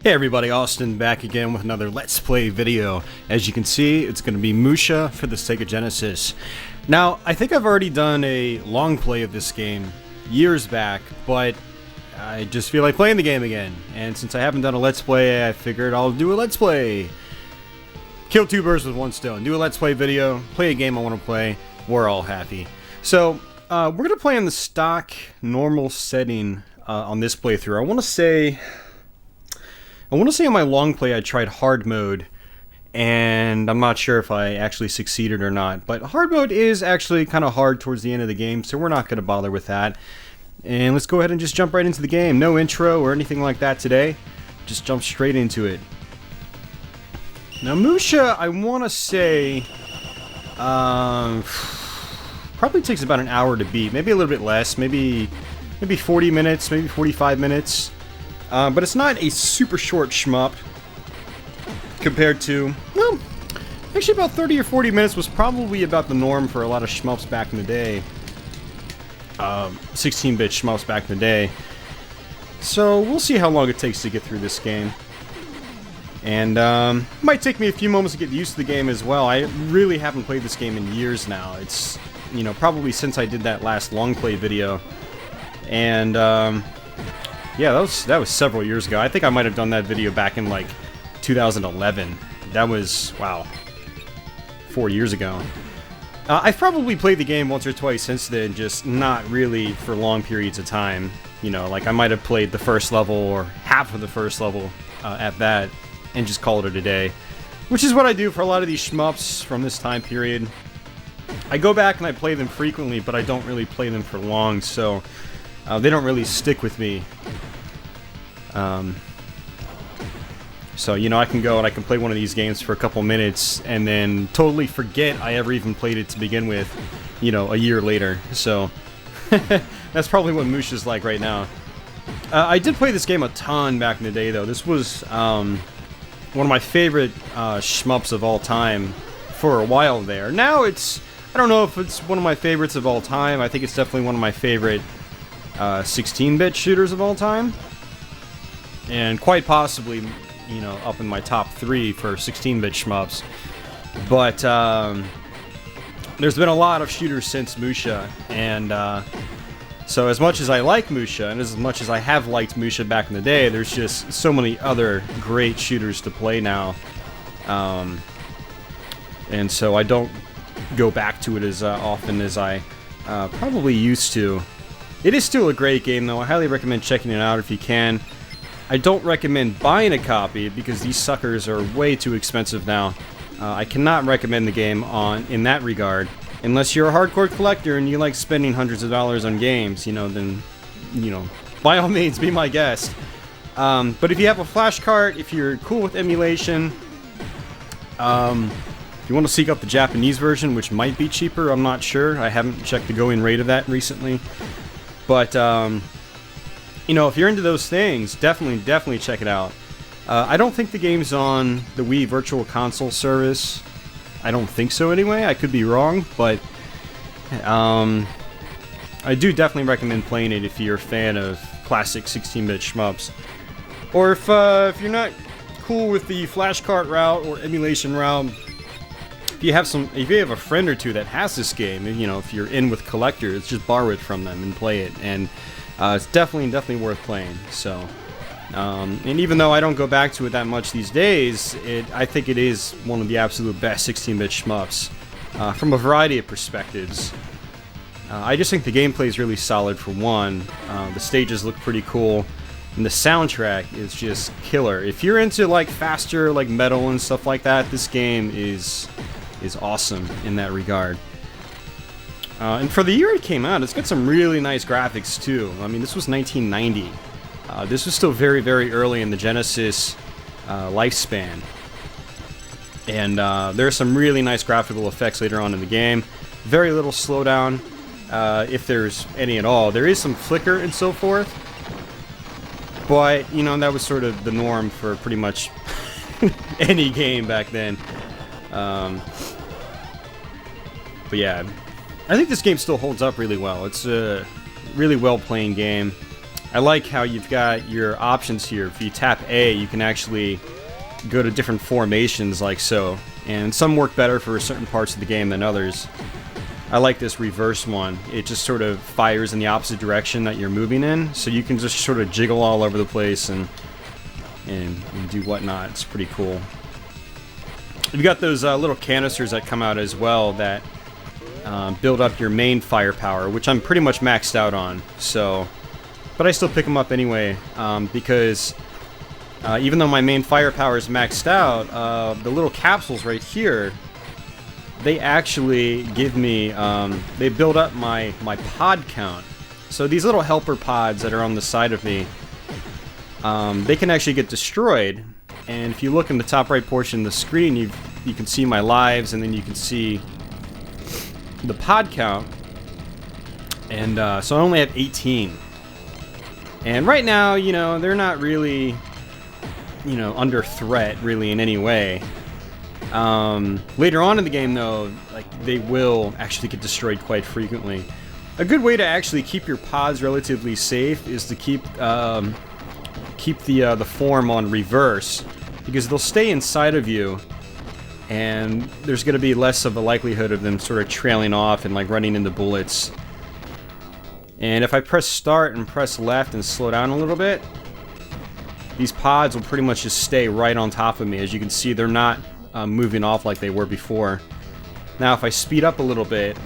Hey everybody, Austin back again with another Let's Play video. As you can see, it's going to be MUSHA for the Sega Genesis. Now, I think I've already done a long play of this game years back, but I just feel like playing the game again. And since I haven't done a Let's Play, I figured I'll do a Let's Play. Kill two birds with one stone. Do a Let's Play video, play a game I want to play, we're all happy. So, we're going to play in the stock, normal setting on this playthrough. I want to say on my long play I tried hard mode, and I'm not sure if I actually succeeded or not, but hard mode is actually kind of hard towards the end of the game, so we're not going to bother with that. And let's go ahead and just jump right into the game. No intro or anything like that today, just jump straight into it. Now M.U.S.H.A, I want to say, probably takes about an hour to beat, maybe a little bit less, maybe 40 minutes, maybe 45 minutes. But it's not a super short shmup compared to, well, actually about 30 or 40 minutes was probably about the norm for a lot of shmups back in the day. 16-bit shmups back in the day. So we'll see how long it takes to get through this game. And it might take me a few moments to get used to the game as well. I really haven't played this game in years now. It's, you know, probably since I did that last long play video. And yeah, that was several years ago. I think I might have done that video back in like 2011. That was, wow, 4 years ago. I've probably played the game once or twice since then, just not really for long periods of time. You know, like I might have played the first level or half of the first level at that and just called it a day. Which is what I do for a lot of these shmups from this time period. I go back and I play them frequently, but I don't really play them for long, so they don't really stick with me. So, you know, I can go and I can play one of these games for a couple minutes and then totally forget I ever even played it to begin with, you know, a year later. So, that's probably what M.U.S.H.A is like right now. I did play this game a ton back in the day, though. This was one of my favorite shmups of all time for a while there. Now it's, I don't know if it's one of my favorites of all time. I think it's definitely one of my favorite 16-bit shooters of all time, and quite possibly, you know, up in my top 3 for 16-bit shmups. But there's been a lot of shooters since M.U.S.H.A, and so as much as I like M.U.S.H.A, and as much as I have liked M.U.S.H.A back in the day, there's just so many other great shooters to play now, and so I don't go back to it as often as I probably used to. It is still a great game, though. I highly recommend checking it out if you can. I don't recommend buying a copy because these suckers are way too expensive now. I cannot recommend the game in that regard. Unless you're a hardcore collector and you like spending hundreds of dollars on games, you know, then, you know, by all means, be my guest. But if you have a flash card, if you're cool with emulation, if you want to seek out the Japanese version, which might be cheaper, I'm not sure. I haven't checked the going rate of that recently. But, you know, if you're into those things, definitely check it out. I don't think the game's on the Wii Virtual Console service. I don't think so anyway. I could be wrong, but I do definitely recommend playing it if you're a fan of classic 16-bit shmups. Or if you're not cool with the flashcard route or emulation route, if you have a friend or two that has this game, you know, if you're in with collectors, just borrow it from them and play it, and it's definitely worth playing. So, and even though I don't go back to it that much these days, I think it is one of the absolute best 16-bit shmups from a variety of perspectives. I just think the gameplay is really solid for one. The stages look pretty cool, and the soundtrack is just killer. If you're into like faster, like metal and stuff like that, this game is awesome in that regard. And for the year it came out, it's got some really nice graphics too. I mean, this was 1990. This was still very, very early in the Genesis lifespan. And there are some really nice graphical effects later on in the game. Very little slowdown, if there's any at all. There is some flicker and so forth. But, you know, that was sort of the norm for pretty much any game back then. But yeah, I think this game still holds up really well. It's a really well-playing game. I like how you've got your options here. If you tap A, you can actually go to different formations like so. And some work better for certain parts of the game than others. I like this reverse one. It just sort of fires in the opposite direction that you're moving in, so you can just sort of jiggle all over the place and do whatnot. It's pretty cool. You've got those little canisters that come out as well that build up your main firepower, which I'm pretty much maxed out on. So, but I still pick them up anyway because even though my main firepower is maxed out, the little capsules right here, they actually give me, they build up my pod count. So these little helper pods that are on the side of me, they can actually get destroyed. And if you look in the top right portion of the screen, you can see my lives, and then you can see the pod count. And so I only have 18. And right now, you know, they're not really, you know, under threat really in any way. Later on in the game, though, like, they will actually get destroyed quite frequently. A good way to actually keep your pods relatively safe is to keep the form on reverse, because they'll stay inside of you, and there's going to be less of a likelihood of them sort of trailing off and like running into bullets. And if I press start and press left and slow down a little bit, these pods will pretty much just stay right on top of me. As you can see, they're not moving off like they were before. Now if I speed up a little bit,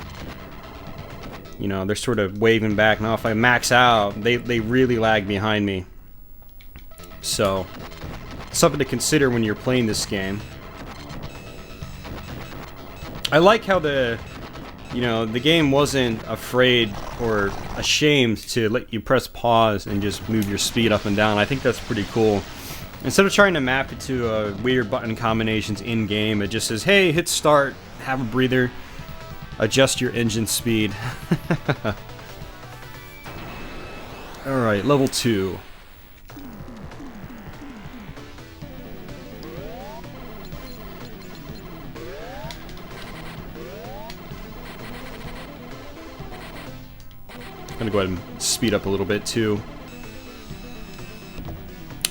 you know, they're sort of waving back. Now if I max out, they really lag behind me. So, something to consider when you're playing this game. I like how the game wasn't afraid or ashamed to let you press pause and just move your speed up and down. I think that's pretty cool. Instead of trying to map it to weird button combinations in-game, it just says, hey, hit start, have a breather, adjust your engine speed. Alright, level 2. I'm gonna go ahead and speed up a little bit too.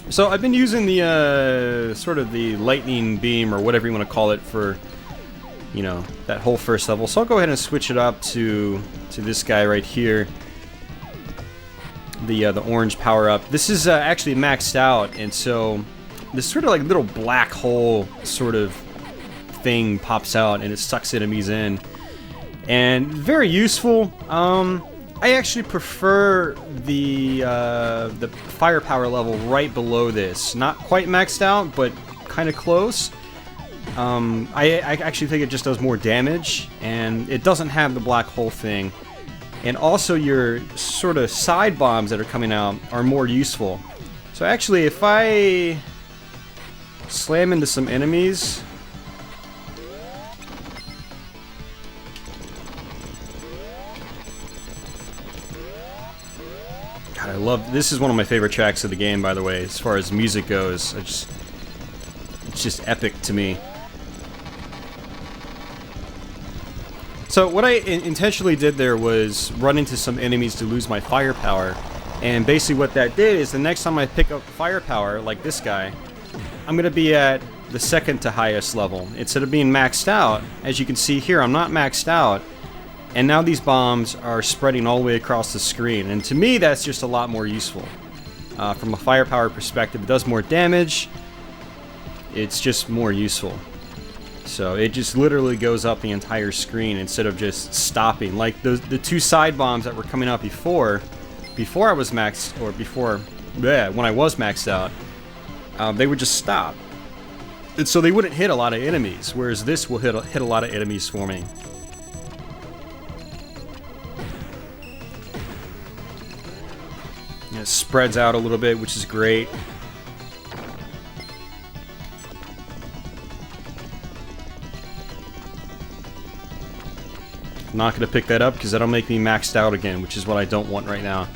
So I've been using the sort of the lightning beam or whatever you want to call it for, you know, that whole first level. So I'll go ahead and switch it up to this guy right here, the orange power up. This is actually maxed out, and so this sort of like little black hole sort of thing pops out and it sucks enemies in, and very useful. I actually prefer the firepower level right below this. Not quite maxed out, but kind of close. I actually think it just does more damage, and it doesn't have the black hole thing. And also your sort of side bombs that are coming out are more useful. So actually, if I slam into some enemies... God, I love... This is one of my favorite tracks of the game, by the way, as far as music goes. It's just epic to me. So what I intentionally did there was run into some enemies to lose my firepower. And basically what that did is the next time I pick up firepower, like this guy, I'm going to be at the second to highest level. Instead of being maxed out, as you can see here, I'm not maxed out. And now these bombs are spreading all the way across the screen. And to me, that's just a lot more useful. From a firepower perspective, it does more damage. It's just more useful. So it just literally goes up the entire screen instead of just stopping. Like the two side bombs that were coming out before I was maxed, or when I was maxed out, they would just stop. And so they wouldn't hit a lot of enemies, whereas this will hit a lot of enemies for me. It spreads out a little bit, which is great. I'm not going to pick that up because that'll make me maxed out again, which is what I don't want right now.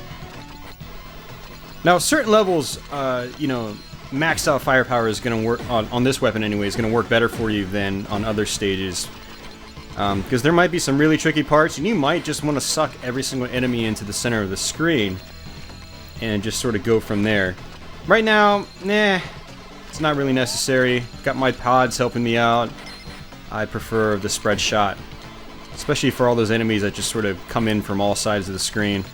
Now, certain levels, you know, maxed out firepower is going to work, on this weapon anyway, is going to work better for you than on other stages. Because there might be some really tricky parts, and you might just want to suck every single enemy into the center of the screen. and just sort of go from there. Right now, nah, it's not really necessary. Got my pods helping me out. I prefer the spread shot, especially for all those enemies that just sort of come in from all sides of the screen.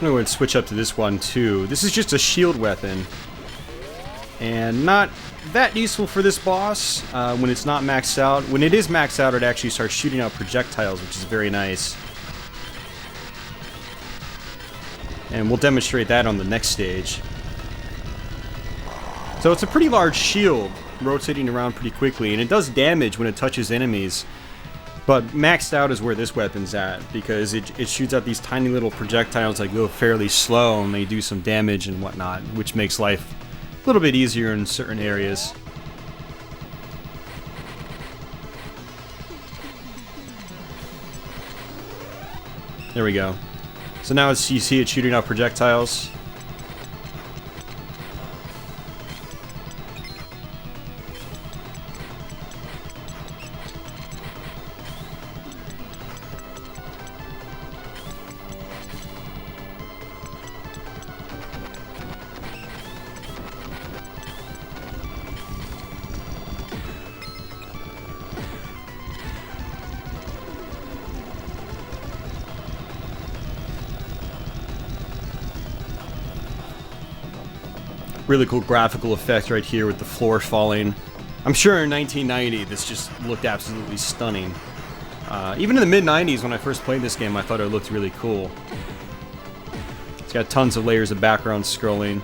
I'm going to switch up to this one too. This is just a shield weapon, and not that useful for this boss when it's not maxed out. When it is maxed out, it actually starts shooting out projectiles, which is very nice. And we'll demonstrate that on the next stage. So it's a pretty large shield, rotating around pretty quickly, and it does damage when it touches enemies. But maxed out is where this weapon's at, because it shoots out these tiny little projectiles that go fairly slow, and they do some damage and whatnot, which makes life a little bit easier in certain areas. There we go. So now you see it shooting out projectiles. Really cool graphical effect right here with the floor falling. I'm sure in 1990 this just looked absolutely stunning. Even in the mid-90s when I first played this game, I thought it looked really cool. It's got tons of layers of background scrolling.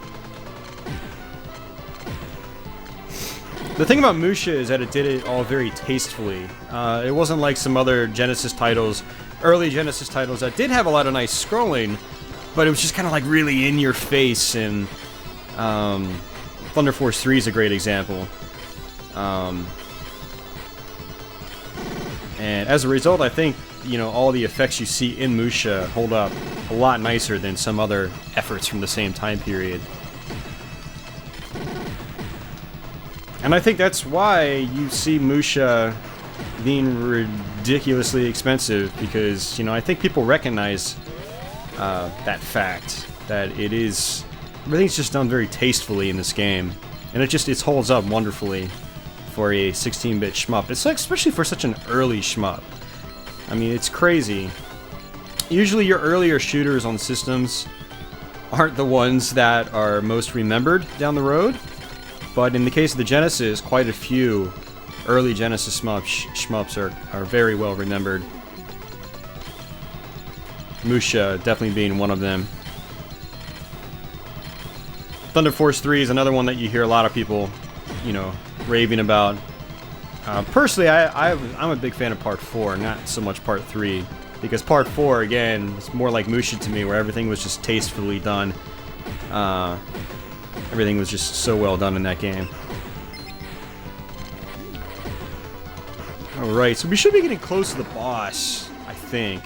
The thing about MUSHA is that it did it all very tastefully. It wasn't like some other Genesis titles, early Genesis titles that did have a lot of nice scrolling, but it was just kind of like really in your face. And Thunder Force 3 is a great example. And as a result, I think, you know, all the effects you see in MUSHA hold up a lot nicer than some other efforts from the same time period. And I think that's why you see MUSHA being ridiculously expensive, because, you know, I think people recognize that fact, that it is... everything's just done very tastefully in this game, and it holds up wonderfully for a 16-bit shmup. It's like, especially for such an early shmup. I mean, it's crazy. Usually your earlier shooters on systems aren't the ones that are most remembered down the road, but in the case of the Genesis, quite a few early Genesis shmups are very well remembered. MUSHA definitely being one of them. Thunder Force 3 is another one that you hear a lot of people, you know, raving about. Personally, I'm a big fan of Part 4, not so much Part 3, because Part 4, again, was more like MUSHA to me, where everything was just tastefully done. Everything was just so well done in that game. Alright, so we should be getting close to the boss, I think.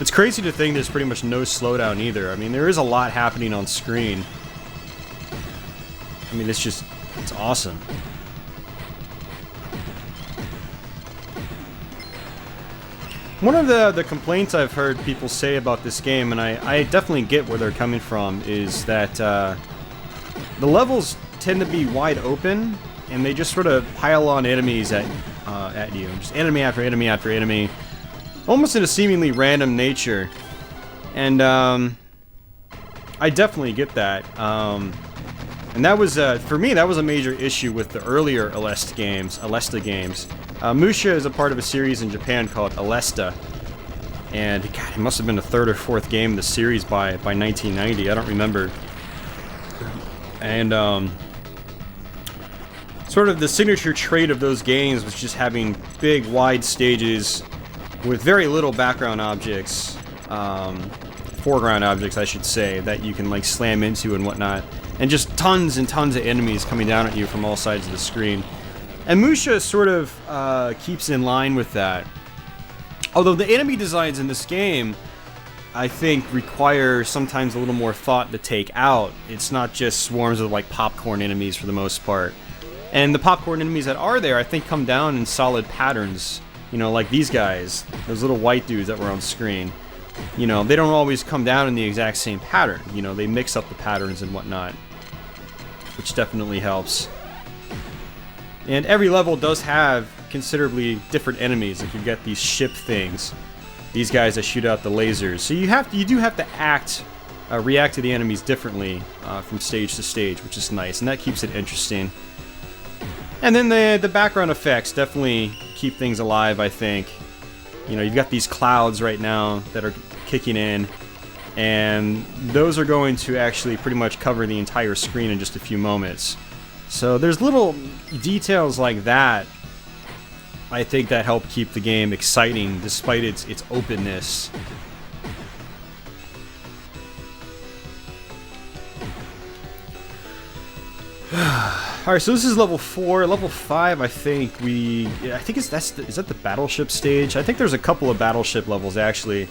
It's crazy to think there's pretty much no slowdown either. I mean, there is a lot happening on screen. I mean, it's awesome. One of the complaints I've heard people say about this game, and I definitely get where they're coming from, is that the levels tend to be wide open, and they just sort of pile on enemies at you. Just enemy after enemy after enemy, almost in a seemingly random nature. And I definitely get that. And that was, for me, that was a major issue with the earlier aleste games, MUSHA is a part of a series in Japan called Aleste. And God, it must have been the third or fourth game of the series by 1990. I don't remember. And sort of the signature trait of those games was just having big, wide stages with very little background objects, foreground objects, I should say, that you can like slam into and whatnot, and just tons and tons of enemies coming down at you from all sides of the screen. And M.U.S.H.A sort of keeps in line with that. Although the enemy designs in this game, I think, require sometimes a little more thought to take out. It's not just swarms of like popcorn enemies for the most part. And the popcorn enemies that are there, I think, come down in solid patterns. You know, like these guys, those little white dudes that were on screen. You know, they don't always come down in the exact same pattern. You know, they mix up the patterns and whatnot, which definitely helps. And every level does have considerably different enemies. Like you get these ship things, these guys that shoot out the lasers. So you do have to react to the enemies differently from stage to stage, which is nice, and that keeps it interesting. And then the background effects definitely keep things alive, I think. You know, you've got these clouds right now that are kicking in, and those are going to actually pretty much cover the entire screen in just a few moments. So there's little details like that, I think, that help keep the game exciting despite its openness. Alright, so this is level 4. Level 5, I think is that the battleship stage? I think there's a couple of battleship levels, actually.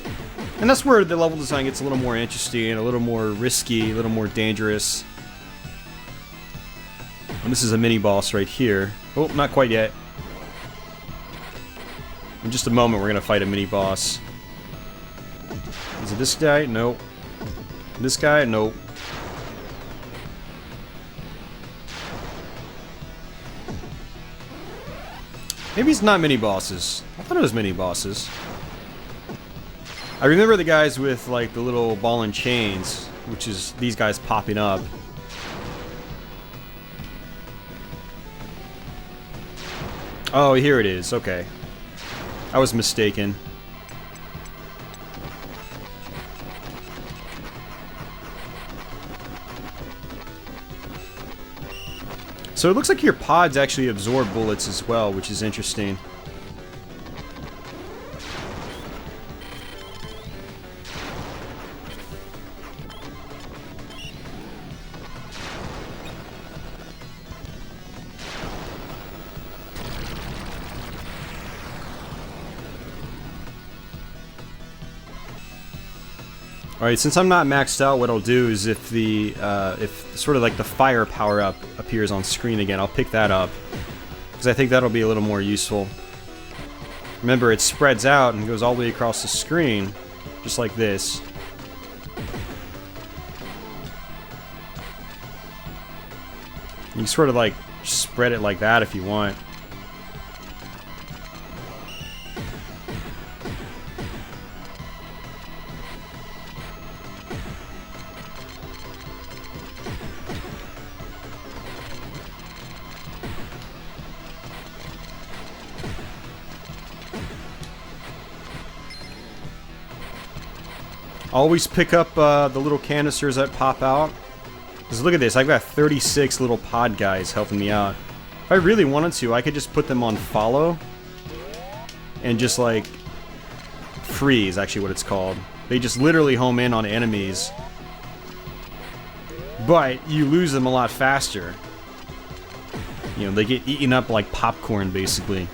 And that's where the level design gets a little more interesting, a little more risky, a little more dangerous. And this is a mini-boss right here. Oh, not quite yet. In just a moment, we're going to fight a mini-boss. Is it this guy? Nope. This guy? Nope. Maybe it's not mini-bosses. I thought it was mini-bosses. I remember the guys with, like, the little ball and chains, which is these guys popping up. Oh, here it is. Okay. I was mistaken. So it looks like your pods actually absorb bullets as well, which is interesting. Alright, since I'm not maxed out, what I'll do is if sort of like the fire power-up appears on screen again, I'll pick that up, because I think that'll be a little more useful. Remember, it spreads out and goes all the way across the screen, just like this. You can sort of like spread it like that if you want. Always pick up the little canisters that pop out. Because look at this, I've got 36 little pod guys helping me out. If I really wanted to, I could just put them on follow. And just like freeze, actually what it's called. They just literally home in on enemies. But you lose them a lot faster. You know, they get eaten up like popcorn, basically.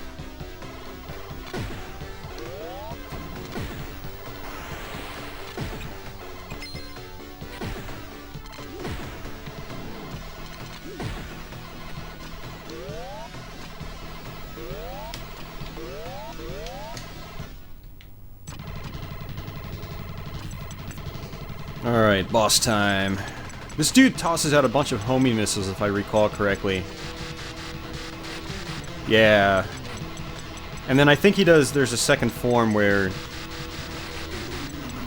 Alright, boss time. This dude tosses out a bunch of homing missiles, if I recall correctly. Yeah. And then I think there's a second form where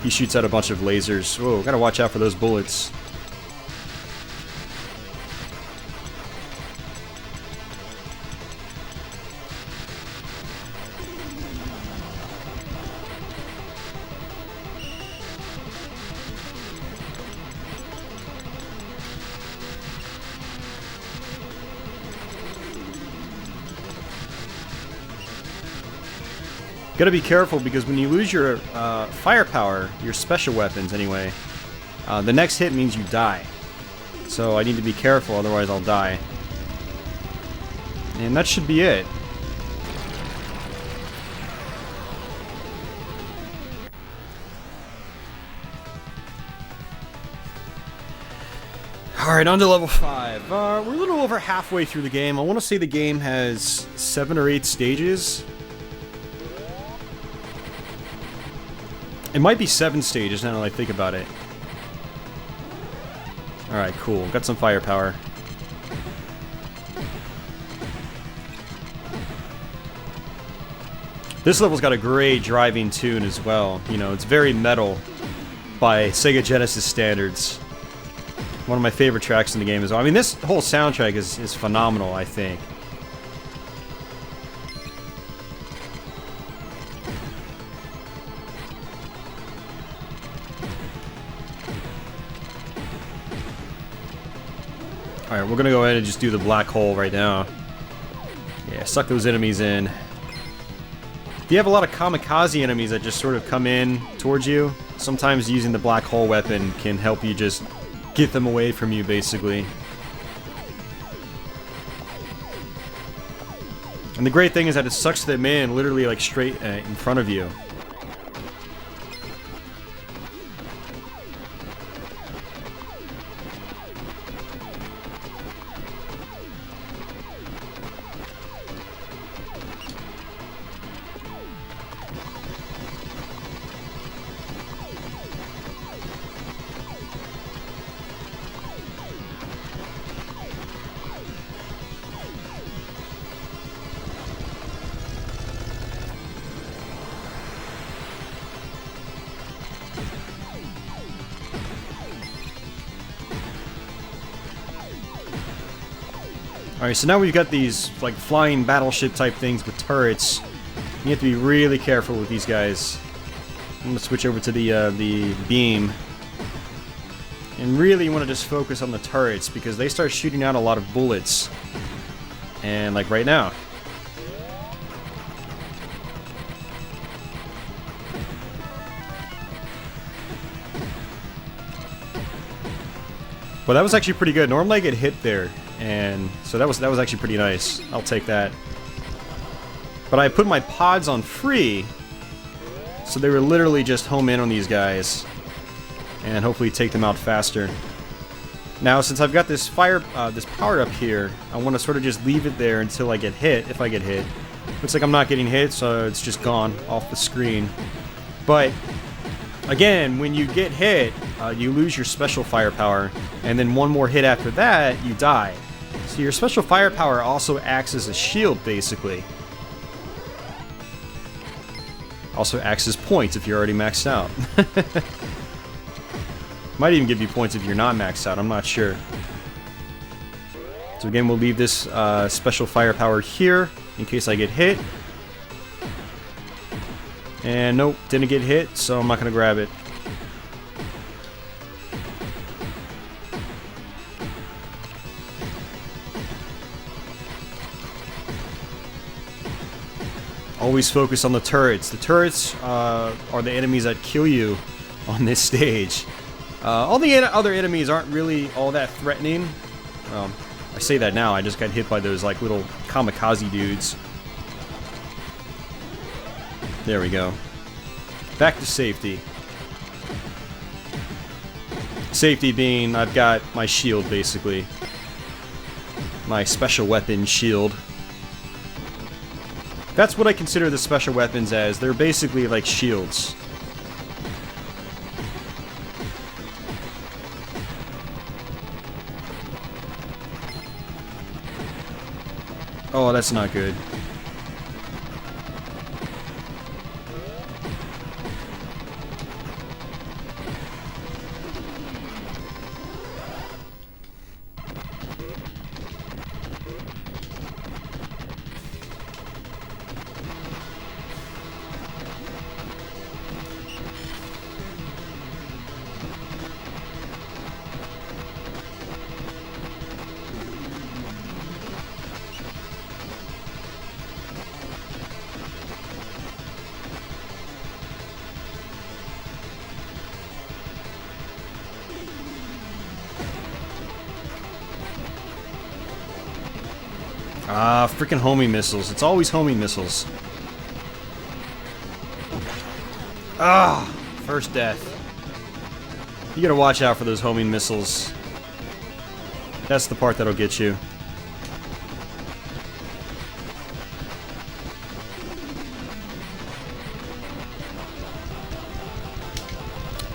he shoots out a bunch of lasers. Whoa, gotta watch out for those bullets. Gotta be careful because when you lose your firepower, your special weapons anyway, the next hit means you die. So I need to be careful, otherwise I'll die. And that should be it. Alright, on to level 5. We're a little over halfway through the game. I want to say the game has 7 or 8 stages. It might be 7 stages now that I think about it. Alright, cool. Got some firepower. This level's got a great driving tune as well. You know, it's very metal by Sega Genesis standards. One of my favorite tracks in the game as well. I mean, this whole soundtrack is phenomenal, I think. Alright, we're gonna go ahead and just do the black hole right now. Yeah, suck those enemies in. If you have a lot of kamikaze enemies that just sort of come in towards you, sometimes using the black hole weapon can help you just get them away from you, basically. And the great thing is that it sucks them in literally like straight in front of you. Alright, so now we've got these like flying battleship type things with turrets. You have to be really careful with these guys. I'm gonna switch over to the beam. And really you want to just focus on the turrets because they start shooting out a lot of bullets. And like right now. Well, that was actually pretty good. Normally I get hit there. And so that was actually pretty nice. I'll take that. But I put my pods on free, so they were literally just home in on these guys, and hopefully take them out faster. Now, since I've got this this power up here, I want to sort of just leave it there until I get hit. If I get hit, looks like I'm not getting hit, so it's just gone off the screen. But again, when you get hit, you lose your special firepower, and then one more hit after that, you die. So your special firepower also acts as a shield, basically. Also acts as points if you're already maxed out. Might even give you points if you're not maxed out, I'm not sure. So again, we'll leave this special firepower here in case I get hit. And nope, didn't get hit, so I'm not going to grab it. Always focus on the turrets. The turrets are the enemies that kill you on this stage. All the other enemies aren't really all that threatening. I say that now, I just got hit by those like little kamikaze dudes. There we go. Back to safety. Safety being, I've got my shield basically. My special weapon shield. That's what I consider the special weapons as. They're basically like shields. Oh, that's not good. Ah, freaking homing missiles. It's always homing missiles. Ah, first death. You gotta watch out for those homing missiles. That's the part that'll get you.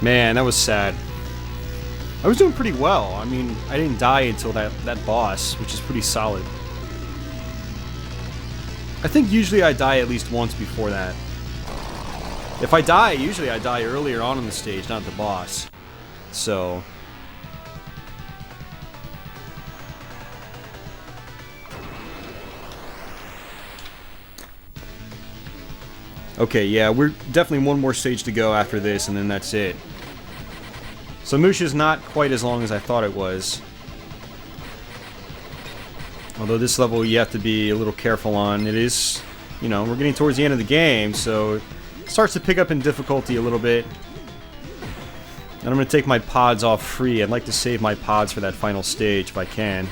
Man, that was sad. I was doing pretty well. I mean, I didn't die until that boss, which is pretty solid. I think usually I die at least once before that. If I die, usually I die earlier on in the stage, not the boss. So... okay, yeah, we're definitely one more stage to go after this, and then that's it. So M.U.S.H.A is not quite as long as I thought it was. Although this level you have to be a little careful on. It is, you know, we're getting towards the end of the game, so it starts to pick up in difficulty a little bit. And I'm going to take my pods off free. I'd like to save my pods for that final stage if I can.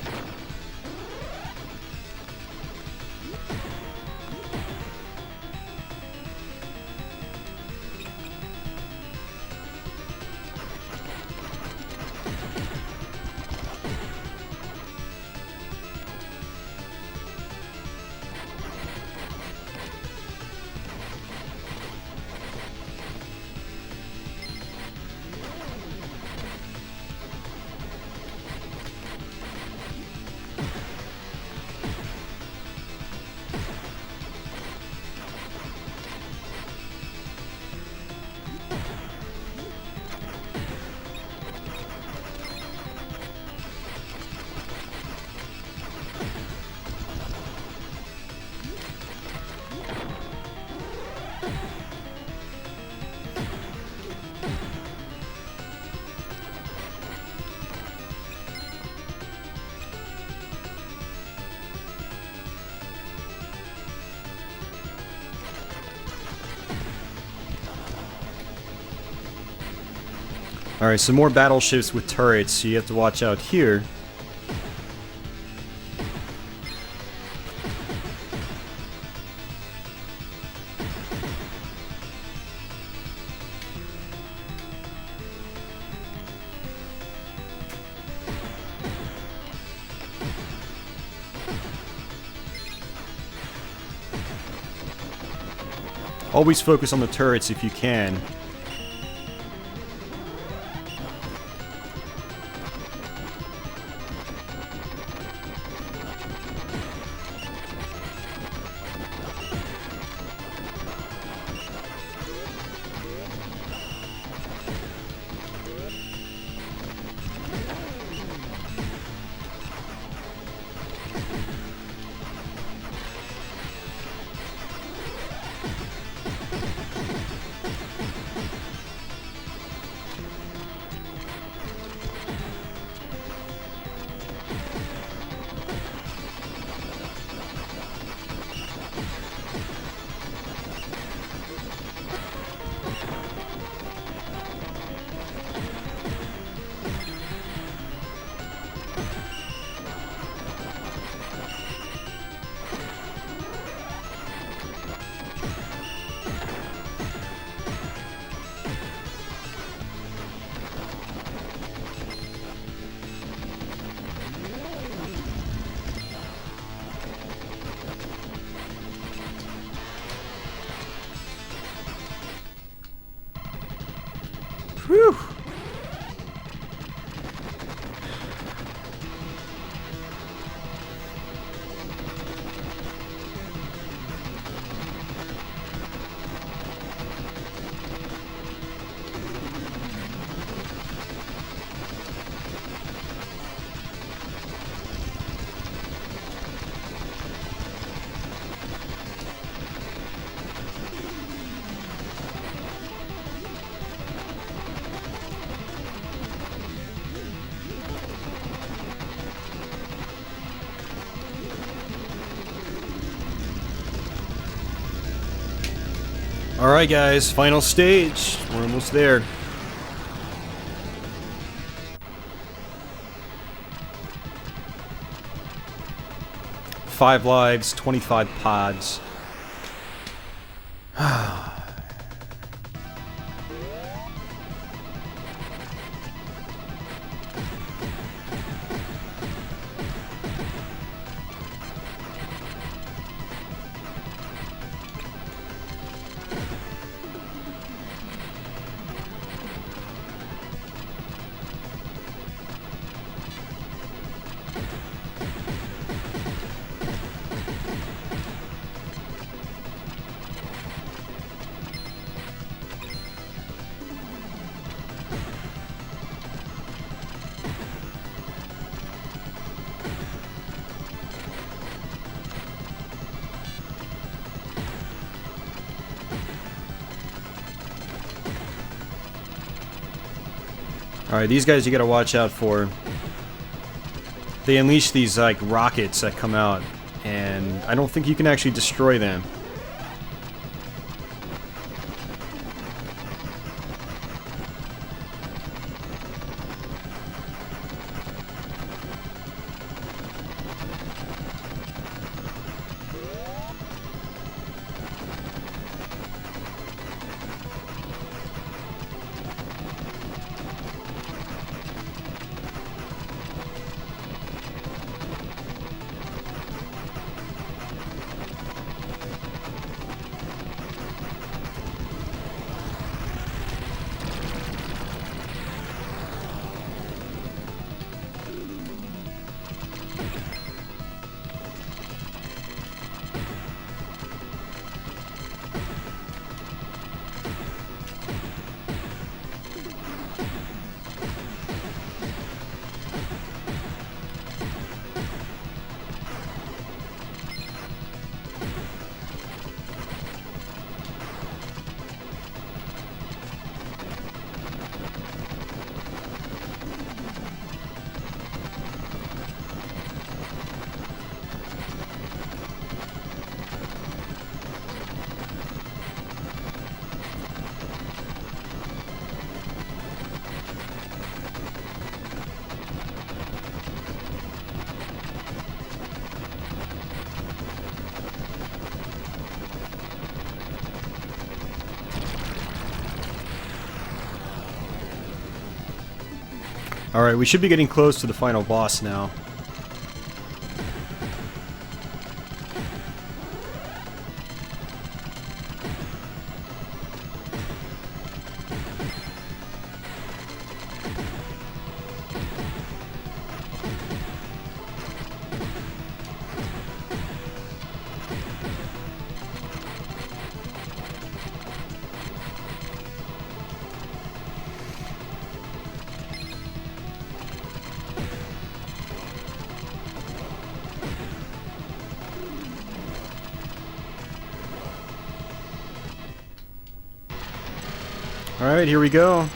Alright, some more battleships with turrets, so you have to watch out here. Always focus on the turrets if you can. Whew. Alright guys, final stage. We're almost there. 5 lives, 25 pods. Alright, these guys you gotta watch out for. They unleash these, like, rockets that come out, and I don't think you can actually destroy them. Alright, we should be getting close to the final boss now. Alright, here we go.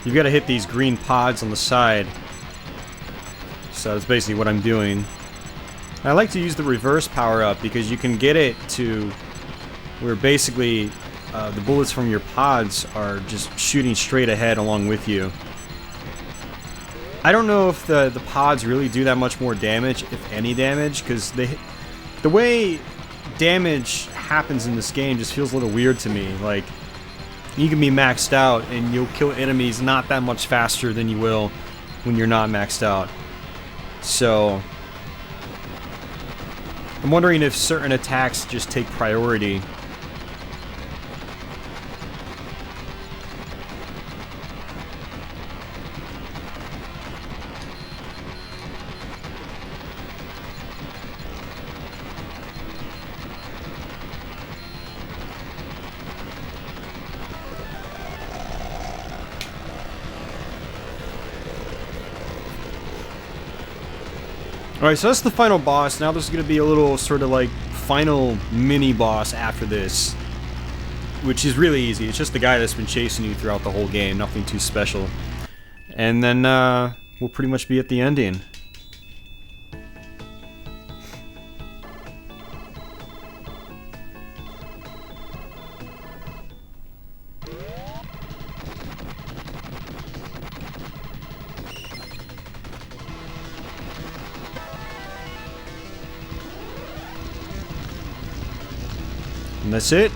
You've got to hit these green pods on the side. So that's basically what I'm doing. I like to use the reverse power-up because you can get it to where basically the bullets from your pods are just shooting straight ahead along with you. I don't know if the pods really do that much more damage, if any damage, because the way damage happens in this game just feels a little weird to me. Like, you can be maxed out and you'll kill enemies not that much faster than you will when you're not maxed out. So I'm wondering if certain attacks just take priority. Alright, so that's the final boss. Now there's going to be a little sort of like final mini boss after this, which is really easy. It's just the guy that's been chasing you throughout the whole game, nothing too special. And then we'll pretty much be at the ending. And that's it.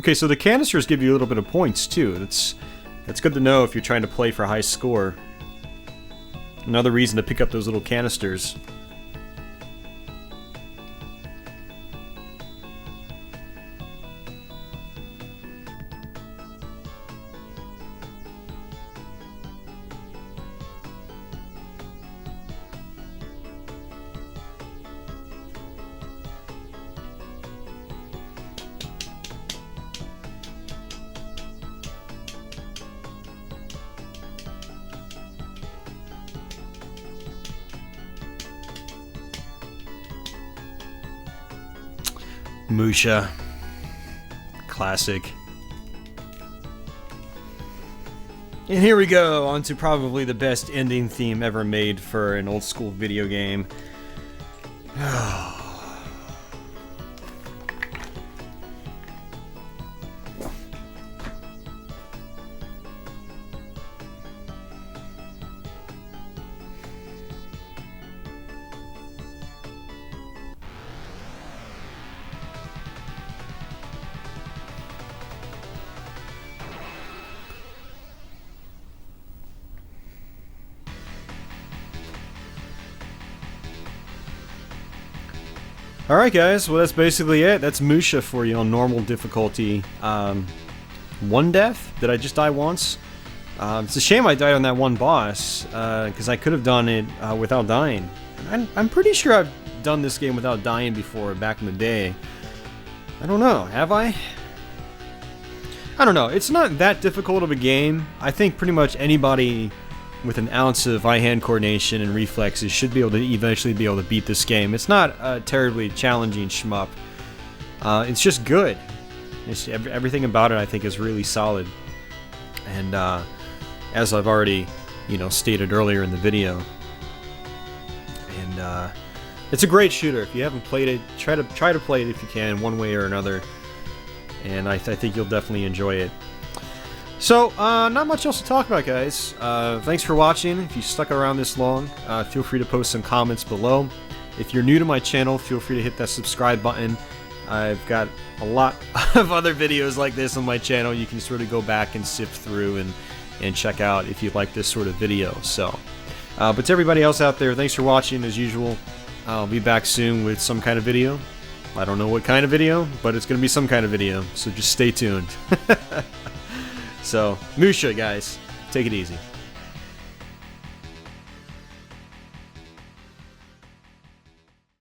Okay, so the canisters give you a little bit of points too. That's good to know if you're trying to play for a high score. Another reason to pick up those little canisters. M.U.S.H.A. Classic. And here we go, on to probably the best ending theme ever made for an old school video game. Alright guys, well that's basically it. That's M.U.S.H.A for you on normal difficulty. One death? Did I just die once? It's a shame I died on that one boss, because I could have done it without dying. I'm pretty sure I've done this game without dying before, back in the day. I don't know, have I? I don't know, it's not that difficult of a game. I think pretty much anybody with an ounce of eye-hand coordination and reflexes should be able to eventually be able to beat this game. It's not a terribly challenging shmup. It's just good. Everything about it I think is really solid. And as I've already, stated earlier in the video. And it's a great shooter. If you haven't played it, try to play it if you can, one way or another. And I think you'll definitely enjoy it. So, not much else to talk about, guys. Thanks for watching. If you stuck around this long, feel free to post some comments below. If you're new to my channel, feel free to hit that subscribe button. I've got a lot of other videos like this on my channel. You can sort of go back and sift through and check out if you like this sort of video. So, but to everybody else out there, thanks for watching as usual. I'll be back soon with some kind of video. I don't know what kind of video, but it's going to be some kind of video. So just stay tuned. So, M.U.S.H.A, guys. Take it easy.